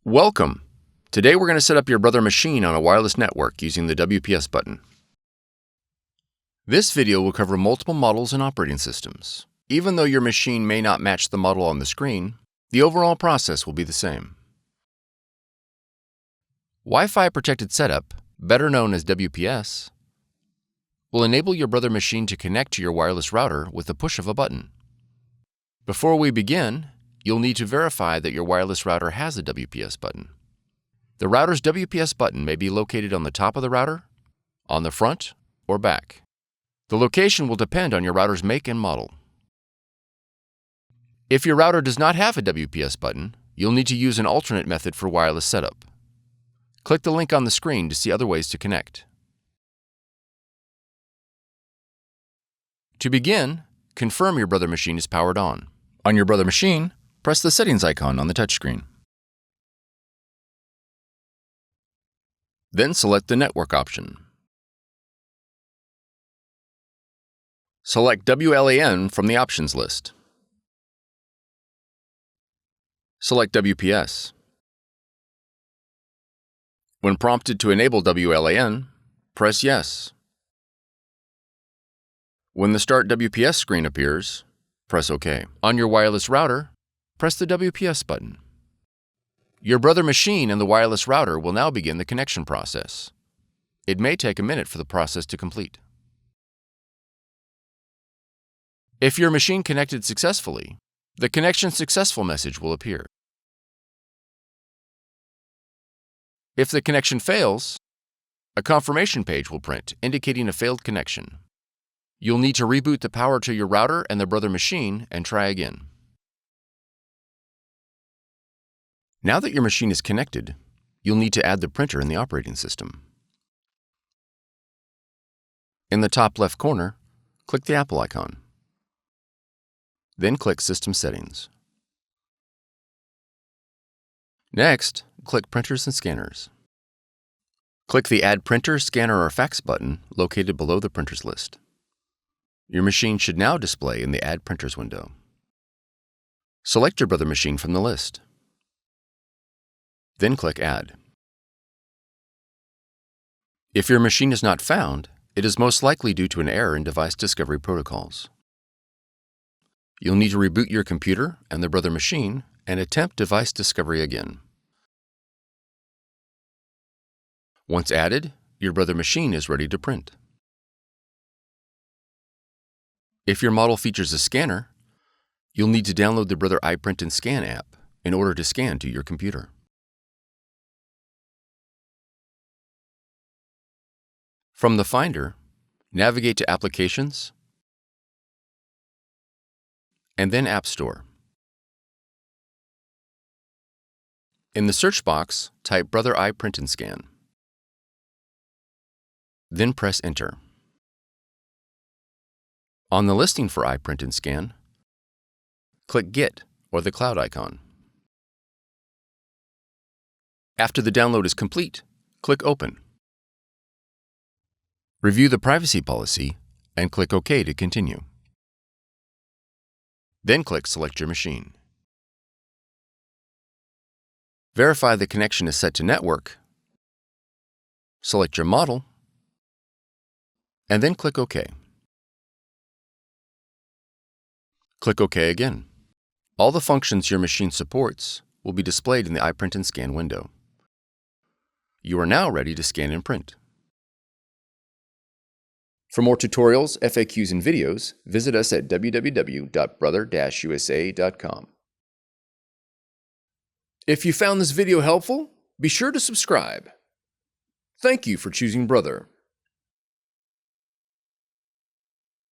Welcome! Today we're going to set up your Brother machine on a wireless network using the WPS button. This video will cover multiple models and operating systems. Even though your machine may not match the model on the screen, the overall process will be the same. Wi-Fi protected setup, better known as WPS, will enable your Brother machine to connect to your wireless router with the push of a button. Before we begin, you'll need to verify that your wireless router has a WPS button. The router's WPS button may be located on the top of the router, on the front, or back. The location will depend on your router's make and model. If your router does not have a WPS button, you'll need to use an alternate method for wireless setup. Click the link on the screen to see other ways to connect. To begin, confirm your Brother machine is powered on. On your Brother machine, press the settings icon on the touchscreen. Then select the network option. Select WLAN from the options list. Select WPS. When prompted to enable WLAN, press Yes. When the Start WPS screen appears, press OK. On your wireless router, press the WPS button. Your Brother machine and the wireless router will now begin the connection process. It may take a minute for the process to complete. If your machine connected successfully, the Connection Successful message will appear. If the connection fails, a confirmation page will print indicating a failed connection. You'll need to reboot the power to your router and the Brother machine and try again. Now that your machine is connected, you'll need to add the printer in the operating system. In the top left corner, click the Apple icon. Then click System Settings. Next, click Printers and Scanners. Click the Add Printer, Scanner, or Fax button located below the printers list. Your machine should now display in the Add Printers window. Select your Brother machine from the list. Then click Add. If your machine is not found, it is most likely due to an error in device discovery protocols. You'll need to reboot your computer and the Brother machine and attempt device discovery again. Once added, your Brother machine is ready to print. If your model features a scanner, you'll need to download the Brother iPrint&Scan app in order to scan to your computer. From the Finder, navigate to Applications, and then App Store. In the search box, type Brother iPrint&Scan. Then press Enter. On the listing for iPrint&Scan, click Get or the cloud icon. After the download is complete, click Open. Review the privacy policy and click OK to continue. Then click Select your machine. Verify the connection is set to network. Select your model, and then click OK. Click OK again. All the functions your machine supports will be displayed in the iPrint&Scan window. You are now ready to scan and print. For more tutorials, FAQs, and videos, visit us at www.brother-usa.com. If you found this video helpful, be sure to subscribe. Thank you for choosing Brother.